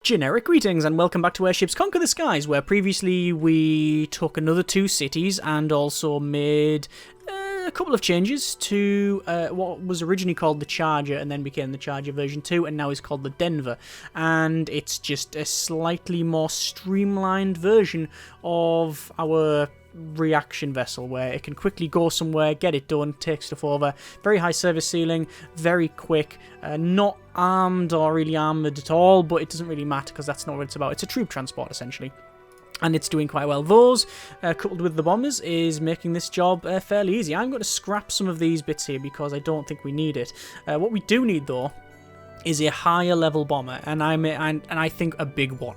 Generic greetings and welcome back to Airships Conquer the Skies, where previously we took another 2 cities and also made a couple of changes to what was originally called the Charger and then became the Charger version 2 and now is called the Denver. And it's just a slightly more streamlined version of our reaction vessel where it can quickly go somewhere, get it done, take stuff over. Very high service ceiling, very quick, not armed or really armoured at all, but it doesn't really matter because that's not what it's about. It's a troop transport essentially. And it's doing quite well. Those, coupled with the bombers, is making this job fairly easy. I'm going to scrap some of these bits here because I don't think we need it. What we do need though is a higher level bomber, and I think a big one.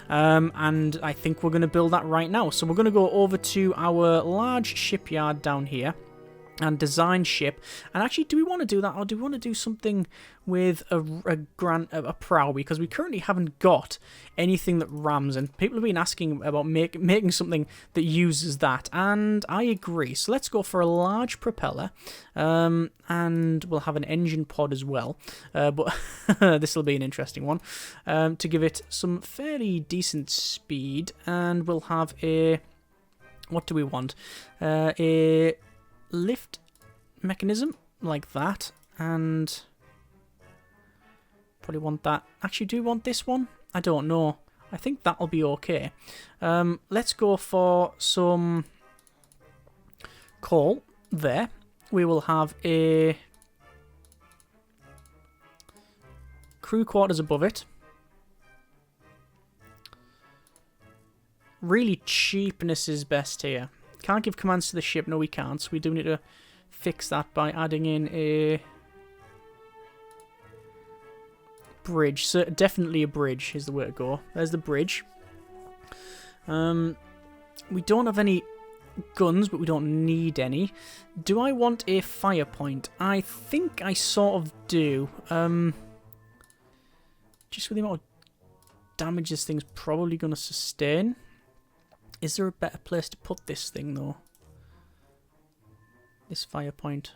And I think we're going to build that right now. So we're going to go over to our large shipyard down here and design ship. And actually, do we want to do that, or do we want to do something with a prow? Because we currently haven't got anything that rams, and people have been asking about making something that uses that, and I agree. So let's go for a large propeller, and we'll have an engine pod as well. But this will be an interesting one to give it some fairly decent speed, and we'll have a, what do we want? A lift mechanism like that, and probably want that. Actually, do we want this one? I don't know. I think that'll be okay. Let's go for some coal there. We will have a crew quarters above it. Really, cheapness is best here. Can't give commands to the ship. No, we can't. So we do need to fix that by adding in a bridge. So definitely a bridge is the way to go. There's the bridge. We don't have any guns, but we don't need any. Do I want a fire point? I think I sort of do. Just with the amount of damage this thing's probably going to sustain. Is there a better place to put this thing, though? This fire point.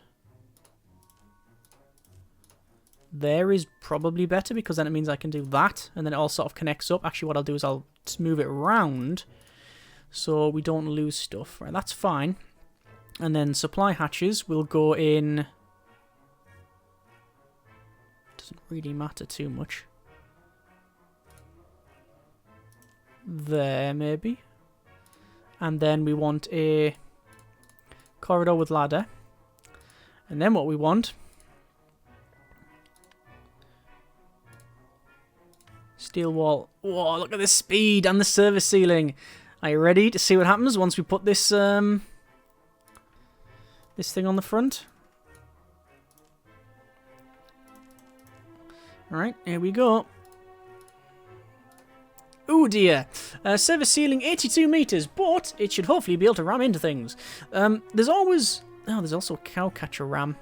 There is probably better, because then it means I can do that, and then it all sort of connects up. Actually, what I'll do is I'll move it around so we don't lose stuff. Right, that's fine. And then supply hatches will go in. Doesn't really matter too much. There, maybe. And then we want a corridor with ladder. And then what we want, steel wall. Whoa, look at the speed and the service ceiling. Are you ready to see what happens once we put this this thing on the front? Alright, here we go. Oh dear. Service ceiling 82 meters, but it should hopefully be able to ram into things. There's always... Oh, there's also a cowcatcher ram.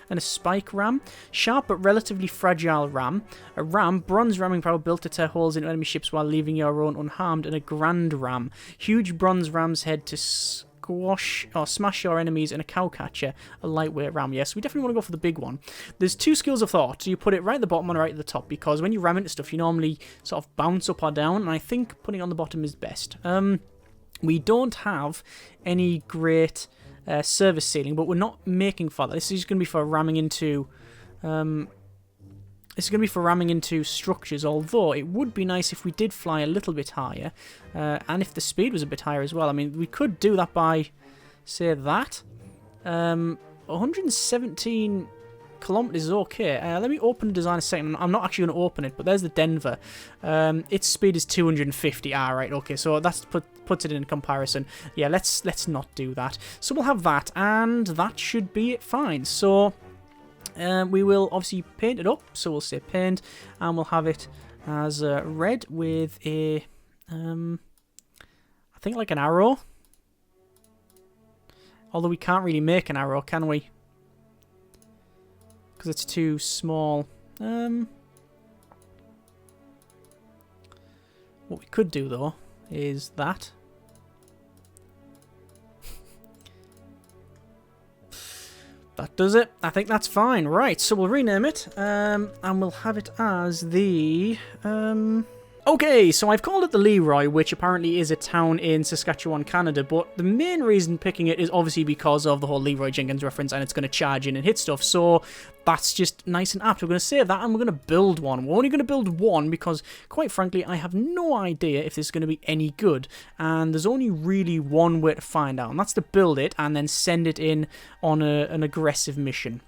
And a spike ram. Sharp but relatively fragile ram. A ram, bronze ramming power built to tear holes in enemy ships while leaving your own unharmed. And a grand ram. Huge bronze ram's head to squash or smash your enemies, and a cowcatcher, a lightweight ram. Yes, we definitely want to go for the big one. There's 2 skills of thought. You put it right at the bottom and right at the top, because when you ram into stuff, you normally sort of bounce up or down, and I think putting it on the bottom is best. We don't have any great service ceiling, but we're not making for that. This is going to be for ramming into structures, although it would be nice if we did fly a little bit higher, and if the speed was a bit higher as well. I mean, we could do that by, say, that. 117 kilometers is okay. Let me open design a second. I'm not actually going to open it, but there's the Denver. Its speed is 250. Ah, right, okay, so that's puts it in comparison. Yeah, let's not do that. So we'll have that, and that should be it fine. So we will obviously paint it up, so we'll say paint, and we'll have it as red with a, I think like an arrow. Although we can't really make an arrow, can we? Because it's too small. What we could do, though, is that. That does it. I think that's fine. Right, so we'll rename it, and we'll have it as the... Okay, so I've called it the Leroy, which apparently is a town in Saskatchewan, Canada, but the main reason picking it is obviously because of the whole Leroy Jenkins reference, and it's going to charge in and hit stuff, so that's just nice and apt. We're going to save that, and we're going to build one. We're only going to build one because, quite frankly, I have no idea if this is going to be any good, and there's only really one way to find out, and that's to build it and then send it in on an aggressive mission.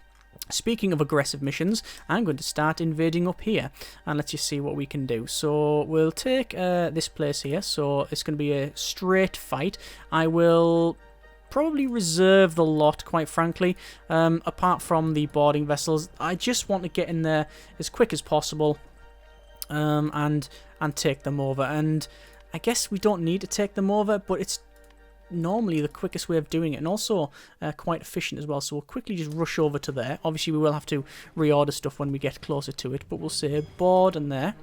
Speaking of aggressive missions, I'm going to start invading up here, and let's just see what we can do. So we'll take this place here, so it's going to be a straight fight. I will probably reserve the lot, quite frankly, apart from the boarding vessels. I just want to get in there as quick as possible and take them over. And I guess we don't need to take them over, but it's normally the quickest way of doing it, and also quite efficient as well. So we'll quickly just rush over to there. Obviously we will have to reorder stuff when we get closer to it, but we'll say board and there,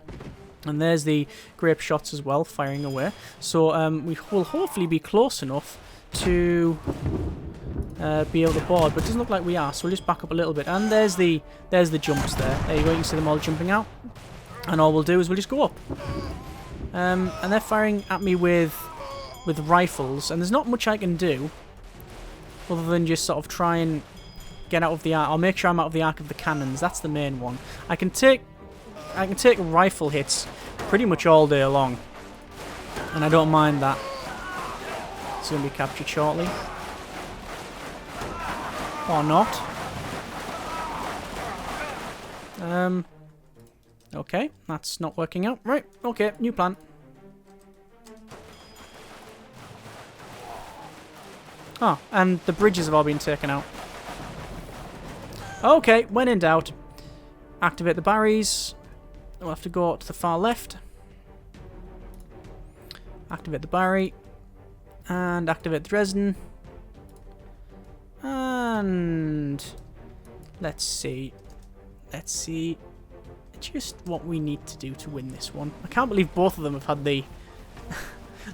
and there's the grape shots as well firing away. So we will hopefully be close enough to be able to board, but it doesn't look like we are, so we'll just back up a little bit. And there's the jumps there you go, you can see them all jumping out, and all we'll do is we'll just go up, and they're firing at me with rifles, and there's not much I can do other than just sort of try and get out of the arc. I'll make sure I'm out of the arc of the cannons. That's the main one. I can take rifle hits pretty much all day long, and I don't mind that. It's going to be captured shortly, or not. Okay, that's not working out. Right, okay, new plan. Oh, and the bridges have all been taken out. Okay, when in doubt, activate the Barrys. We'll have to go to the far left. Activate the Barry. And activate the Dresden. And let's see. Let's see just what we need to do to win this one. I can't believe both of them have had the...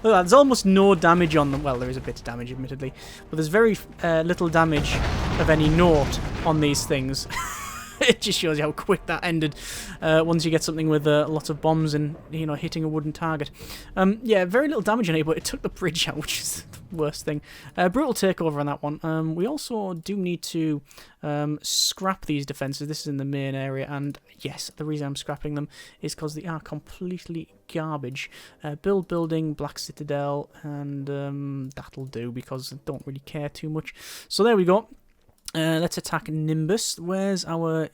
Look, there's almost no damage on them. Well, there is a bit of damage, admittedly, but there's very little damage of any note on these things. It just shows you how quick that ended once you get something with lots of bombs and, you know, hitting a wooden target. Yeah, very little damage on it, but it took the bridge out, which is the worst thing. Brutal takeover on that one. We also do need to scrap these defences. This is in the main area, and yes, the reason I'm scrapping them is because they are completely garbage. Building, Black Citadel, and that'll do because I don't really care too much. So there we go. Let's attack Nimbus. Is our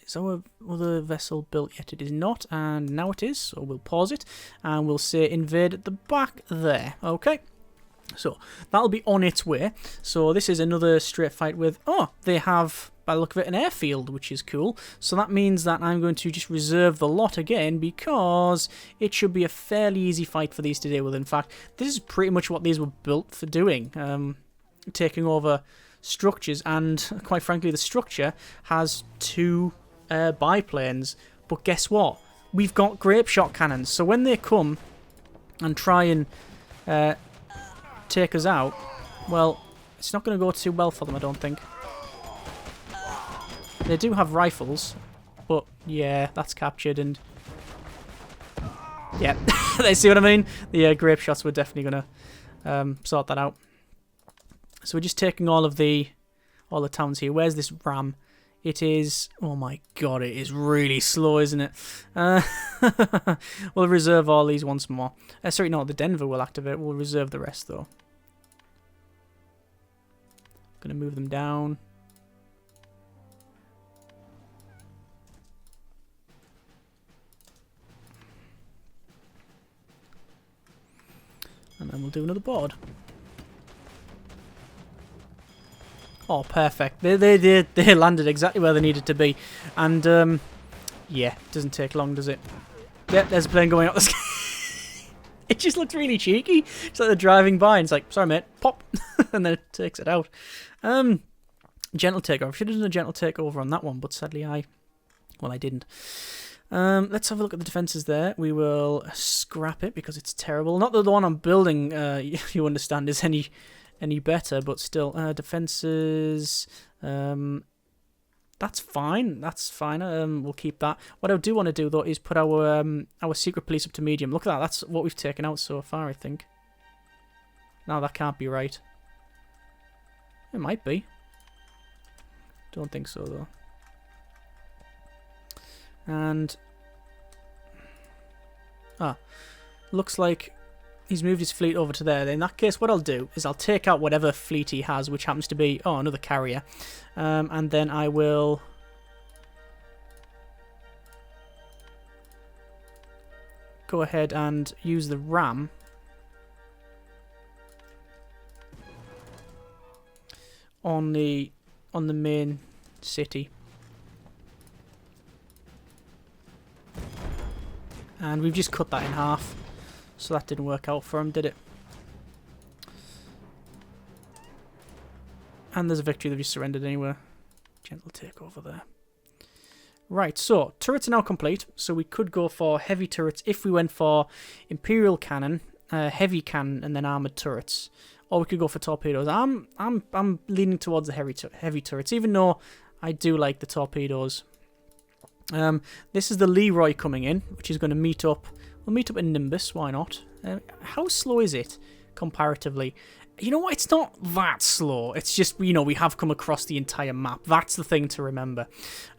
other vessel built yet? It is not, and now it is, so we'll pause it, and we'll say invade at the back there. Okay, so that'll be on its way. So this is another straight fight with, oh, they have, by the look of it, an airfield, which is cool. So that means that I'm going to just reserve the lot again, because it should be a fairly easy fight for these to deal with. In fact, this is pretty much what these were built for doing, taking over structures, and quite frankly the structure has two biplanes, but guess what, we've got grape shot cannons, so when they come and try and take us out, well, it's not going to go too well for them, I don't think. They do have rifles, but yeah, that's captured, and yeah, they see what I mean. The grape shots were definitely going to sort that out. So we're just taking all the towns here. Where's this ram? It is... Oh my god, it is really slow, isn't it? We'll reserve all these once more. Sorry, no, the Denver will activate. We'll reserve the rest, though. Gonna move them down. And then we'll do another board. Oh, perfect. They landed exactly where they needed to be. And, yeah, it doesn't take long, does it? Yep, there's a plane going up the sky. It just looks really cheeky. It's like they're driving by and it's like, sorry, mate, pop. And then it takes it out. Gentle takeover. I should have done a gentle takeover on that one, but sadly I didn't. Let's have a look at the defences there. We will scrap it because it's terrible. Not that the one I'm building, you understand, is any better, but still, defences, That's fine. That's fine. We'll keep that. What I do want to do though is put our secret police up to medium. Look at that. That's what we've taken out so far, I think. No, that can't be right. It might be. Don't think so though. And looks like he's moved his fleet over to there. In that case, what I'll do is I'll take out whatever fleet he has, which happens to be another carrier, and then I will go ahead and use the ram on the main city. And we've just cut that in half. So that didn't work out for him, did it? And there's a victory. They've just surrendered anyway. Gentle takeover there. Right, so turrets are now complete. So we could go for heavy turrets if we went for Imperial cannon, heavy cannon, and then armored turrets. Or we could go for torpedoes. I'm leaning towards the heavy turrets, even though I do like the torpedoes. This is the Leroy coming in, which is going to meet up. We'll meet up in Nimbus, why not? How slow is it, comparatively? You know what, it's not that slow. It's just, you know, we have come across the entire map. That's the thing to remember.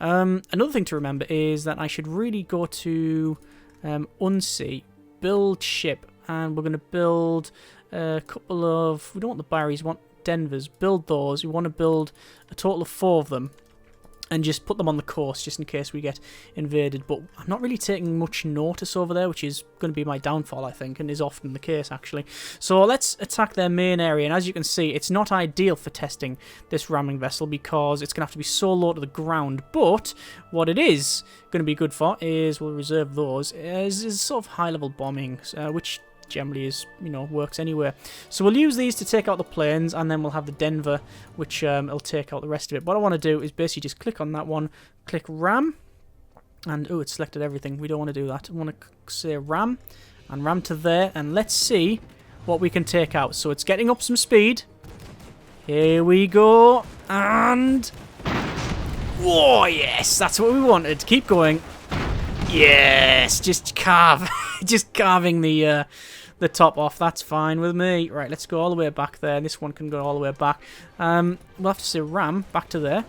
Another thing to remember is that I should really go to Unsea, build ship, and we're going to build a couple of... We don't want the Barrys, we want Denvers. Build those. We want to build a total of 4 of them. And just put them on the course, just in case we get invaded. But I'm not really taking much notice over there, which is going to be my downfall, I think, and is often the case, actually. So let's attack their main area. And as you can see, it's not ideal for testing this ramming vessel because it's going to have to be so low to the ground. But what it is going to be good for is, we'll reserve those, is sort of high-level bombing, which generally is, you know, works anywhere. So we'll use these to take out the planes, and then we'll have the Denver, which will take out the rest of it. What I want to do is basically just click on that one, click ram, and oh, it's selected everything. We don't want to do that. I want to say ram, and ram to there, and let's see what we can take out. So it's getting up some speed. Here we go, and whoa, yes, that's what we wanted. Keep going. Yes, just carve, just carving the top off. That's fine with me. Right, let's go all the way back there. This one can go all the way back. We'll have to say ram back to there.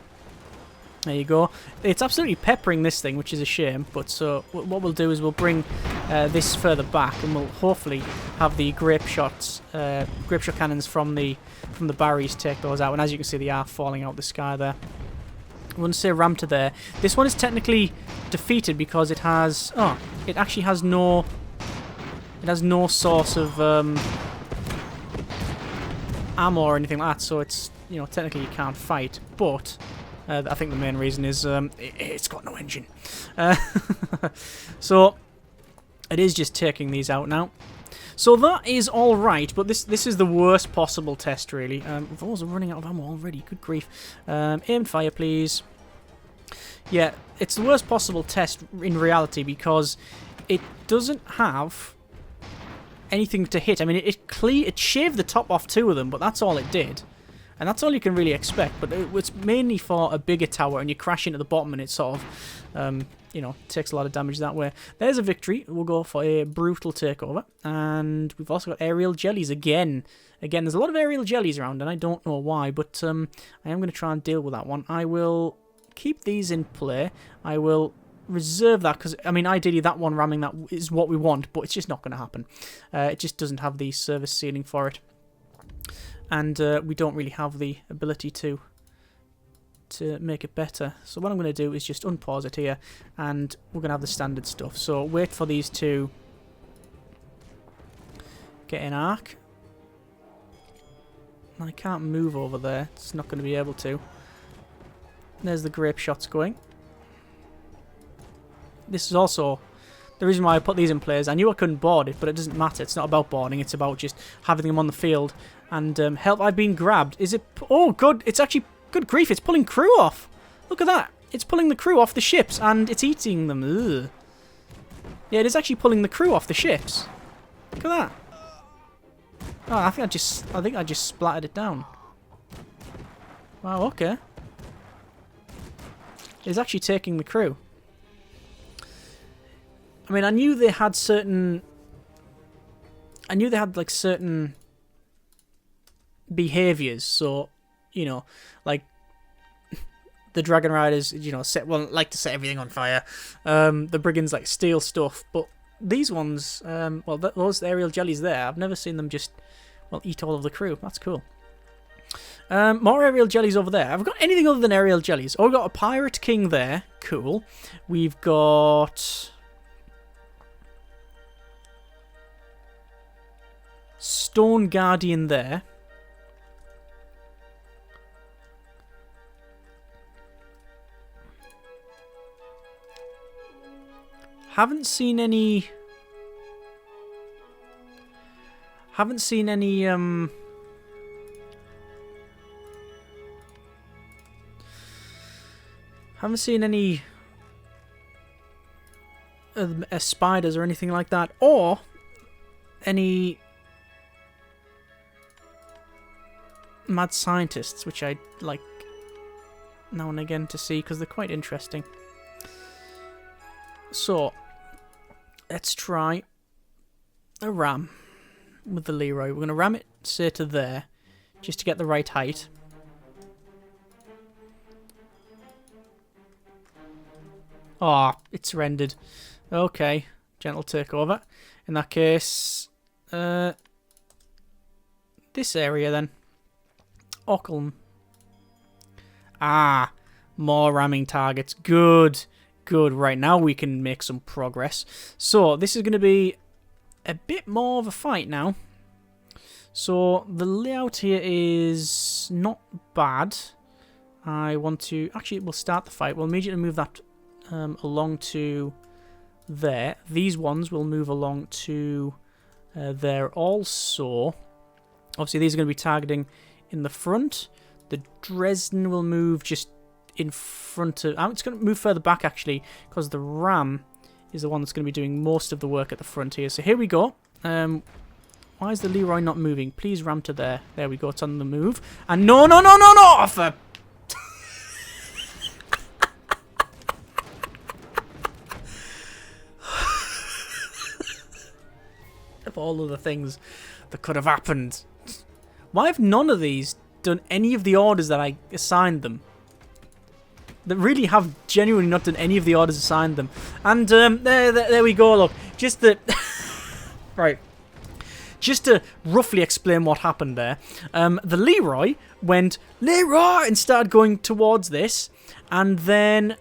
There you go. It's absolutely peppering this thing, which is a shame. But so what we'll do is we'll bring this further back, and we'll hopefully have the grape shot cannons from the Barrys take those out. And as you can see, they are falling out the sky there. I want to say ram to there. This one is technically defeated because it has... Oh, it actually has no... It has no source of ammo or anything like that, so it's, you know, technically you can't fight. But I think the main reason is it's got no engine. So it is just taking these out now. So that is all right, but this is the worst possible test, really. We've also running out of ammo already. Good grief. Aim fire, please. Yeah, it's the worst possible test in reality because it doesn't have anything to hit. I mean, it shaved the top off 2 of them, but that's all it did. And that's all you can really expect. But it's mainly for a bigger tower, and you crash into the bottom, and it sort of, you know, takes a lot of damage that way. There's a victory. We'll go for a brutal takeover. And we've also got aerial jellies again. Again, there's a lot of aerial jellies around, and I don't know why, but I am going to try and deal with that one. I will keep these in play. I will reserve that, because, I mean, ideally that one ramming that is what we want, but it's just not going to happen. It just doesn't have the service ceiling for it. And we don't really have the ability to make it better. So what I'm going to do is just unpause it here, and we're going to have the standard stuff. So wait for these to get in arc. I can't move over there. It's not going to be able to. There's the grape shots going. This is also the reason why I put these in place. I knew I couldn't board it, but it doesn't matter. It's not about boarding. It's about just having them on the field. And help, I've been grabbed. Is it... Oh, good. It's actually... Good grief, it's pulling crew off. Look at that. It's pulling the crew off the ships, and it's eating them. Ugh. Yeah, it is actually pulling the crew off the ships. Look at that. Oh, I think I just splattered it down. Wow, okay. is actually taking the crew. I mean, I knew they had certain... I knew they had, like, certain behaviours. So, you know, like, the Dragon Riders, you know, like to set everything on fire. The Brigands, like, steal stuff. But these ones, well, those aerial jellies there, I've never seen them just, well, eat all of the crew. That's cool. More aerial jellies over there. Have we got anything other than aerial jellies? Oh, we've got a Pirate King there. Cool. We've got... Stone Guardian there. Haven't seen any... Haven't seen any spiders or anything like that, or any mad scientists, which I like now and again to see because they're quite interesting. So let's try a ram with the Leroy. We're going to ram it, say, to there, just to get the right height. Oh, it's rendered. Okay, gentle takeover. In that case, this area then. Ockelm. Ah, more ramming targets. Good, good. Right, now we can make some progress. So, this is going to be a bit more of a fight now. So, the layout here is not bad. I want to... Actually, we'll start the fight. We'll immediately move that along to there. These ones will move along to there also. Obviously, these are going to be targeting in the front. The Dresden will move just in front of... it's going to move further back, actually, because the Ram is the one that's going to be doing most of the work at the front here. So here we go. Why is the Leroy not moving? Please ram to there. There we go. It's on the move. And no, no, no, no, no! For... of all of the things that could have happened. Why have none of these done any of the orders that I assigned them? That really have genuinely not done any of the orders assigned them. And there we go, look. Just the... right. Just to roughly explain what happened there. The Leroy went, Leroy! And started going towards this. And then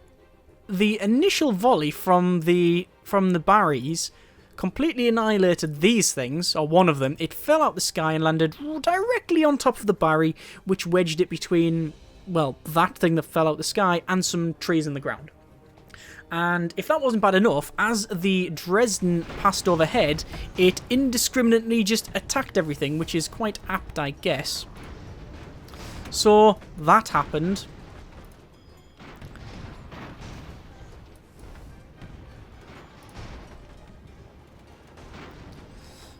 the initial volley from the Barrys completely annihilated these things, or one of them. It fell out the sky and landed directly on top of the Barry, which wedged it between... well, that thing that fell out the sky and some trees in the ground. And if that wasn't bad enough, as the Dresden passed overhead, it indiscriminately just attacked everything, which is quite apt, I guess. So, that happened.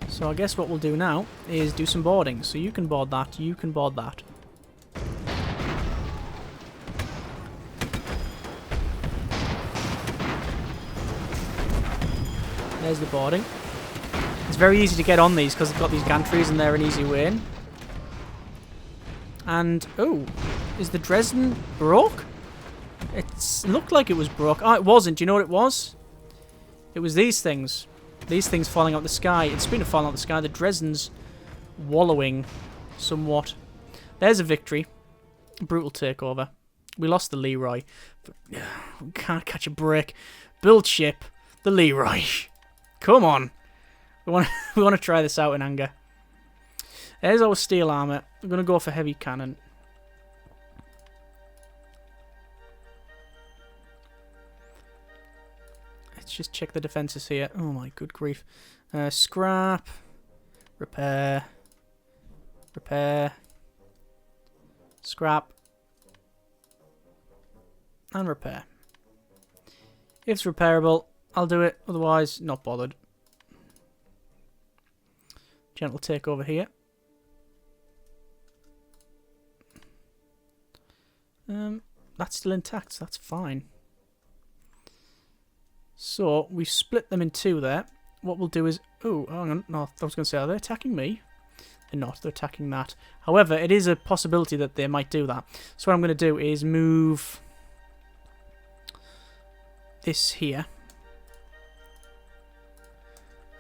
So I guess what we'll do now is do some boarding. So you can board that, you can board that. There's the boarding. It's very easy to get on these because they've got these gantries and they're an easy way in. And, oh, is the Dresden broke? It looked like it was broke. Oh, it wasn't. Do you know what it was? It was these things. These things falling out the sky. And speaking of falling out the sky, the Dresden's wallowing somewhat. There's a victory. Brutal takeover. We lost the Leroy. But, we can't catch a break. Build ship. The Leroy. Come on. We want to try this out in anger. There's our steel armor. We're going to go for heavy cannon. Let's just check the defenses here. Oh my good grief. Scrap. Repair. Repair. Scrap. And repair. If it's repairable, I'll do it. Otherwise, not bothered. Gentle takeover here. That that's still intact, so that's fine. So, we've split them in two there. What we'll do is... Oh, hang on. No, I was going to say, are they attacking me? They're not. They're attacking that. However, it is a possibility that they might do that. So what I'm going to do is move this here.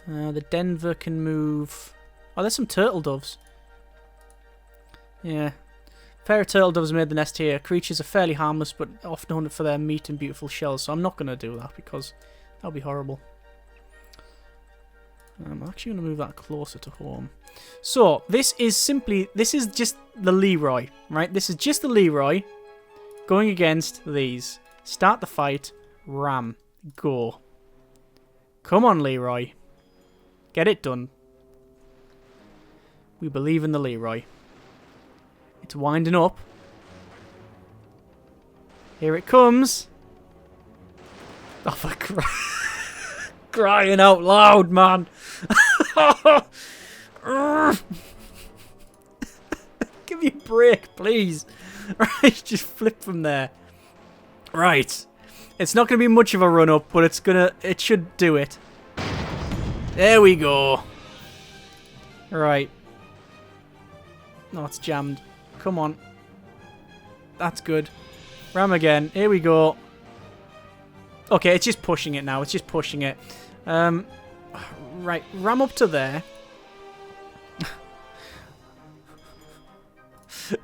The Denver can move... Oh, there's some turtle doves. Yeah. Pair of turtle doves made the nest here. Creatures are fairly harmless, but often hunted for their meat and beautiful shells. So I'm not going to do that because that would be horrible. I'm actually going to move that closer to home. So this is just the Leroy, right? This is just the Leroy going against these. Start the fight. Ram. Go. Come on, Leroy. Get it done. We believe in the Leroy. It's winding up. Here it comes. Oh, for crying out loud, man. Give me a break, please. Right, just flip from there. Right. It's not going to be much of a run-up, but it should do it. There we go. Right. No, it's jammed. Come on. That's good. Ram again. Here we go. Okay, it's just pushing it now. It's just pushing it. Right. Ram up to there.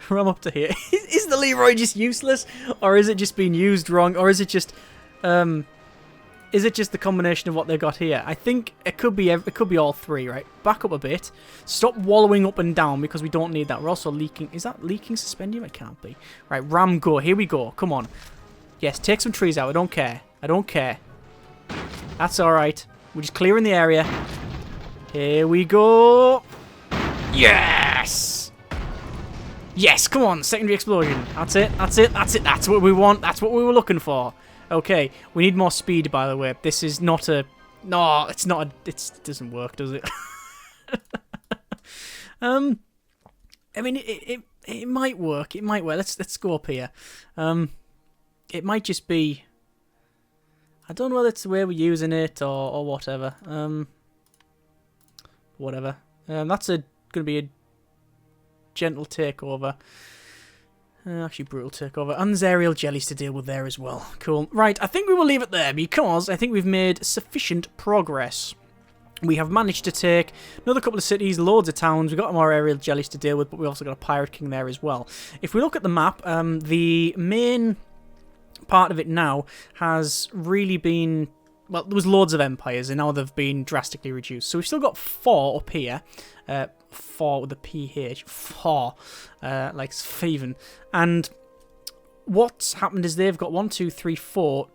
Ram up to here. Is the Leroy just useless? Or is it just being used wrong? Or is it just... Is it just the combination of what they've got here? I think it could be all three, right? Back up a bit. Stop wallowing up and down because we don't need that. We're also leaking. Is that leaking suspendium? It can't be. Right, ram go. Here we go. Come on. Yes, take some trees out. I don't care. I don't care. That's alright. We're just clearing the area. Here we go. Yes! Yes, come on. Secondary explosion. That's it. That's it. That's it. That's what we want. That's what we were looking for. Okay, we need more speed, by the way. This is not a... No, it's not a... It doesn't work, does it? I mean, it might work. It might work. Let's go up here. It might just be... I don't know whether it's the way we're using it or whatever. Whatever. That's going to be a gentle takeover. Actually, brutal takeover. And there's aerial jellies to deal with there as well. Cool. Right, I think we will leave it there because I think we've made sufficient progress. We have managed to take another couple of cities, loads of towns. We've got more aerial jellies to deal with, but we've also got a pirate king there as well. If we look at the map, the main part of it now has really been... Well, there was loads of empires, and now they've been drastically reduced. So we've still got 4 up here. 4 with a PH. 4. Like Steven. And what's happened is they've got 1, 2, 3, 4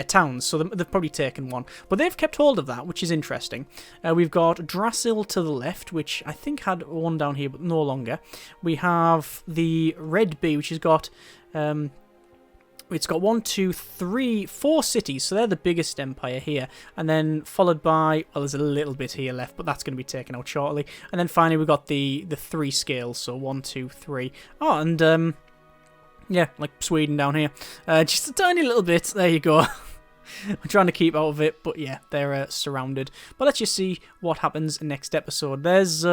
towns. So they've probably taken one. But they've kept hold of that, which is interesting. We've got Drasil to the left, which I think had one down here, but no longer. We have the Red Bee, which has got... It's got 1, 2, 3, 4 cities, so they're the biggest empire here. And then followed by, well, there's a little bit here left, but that's going to be taken out shortly. And then finally we've got the 3 scales, so 1, 2, 3. Oh, and, yeah, like Sweden down here. Just a tiny little bit, there you go. I'm trying to keep out of it, but yeah, they're surrounded. But let's just see what happens next episode. There's,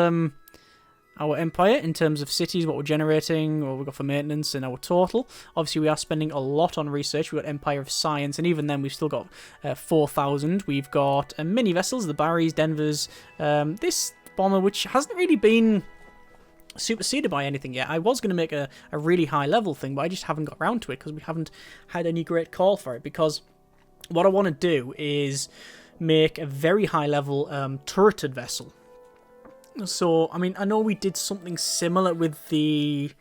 our empire in terms of cities, what we're generating, what we've got for maintenance, and our total. Obviously, we are spending a lot on research. We've got Empire of Science, and even then, we've still got 4,000. We've got mini vessels, the Barrys, Denvers, this bomber, which hasn't really been superseded by anything yet. I was going to make a really high level thing, but I just haven't got around to it because we haven't had any great call for it. Because what I want to do is make a very high level turreted vessel. So, I mean, I know we did something similar with the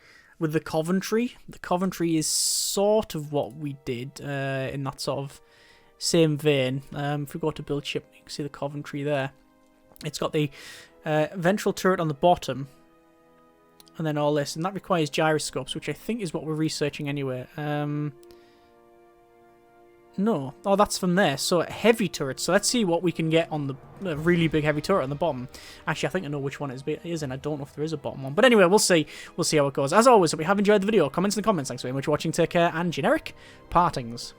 Coventry. The Coventry is sort of what we did in that sort of same vein. If we go to build ship, you can see the Coventry there. It's got the ventral turret on the bottom, and then all this, and that requires gyroscopes, which I think is what we're researching anyway. No. Oh, that's from there. So heavy turrets. So let's see what we can get on the really big heavy turret on the bottom. Actually, I think I know which one it is, and I don't know if there is a bottom one. But anyway, we'll see. We'll see how it goes. As always, if you have enjoyed the video, comments in the comments. Thanks very much for watching. Take care, and generic partings.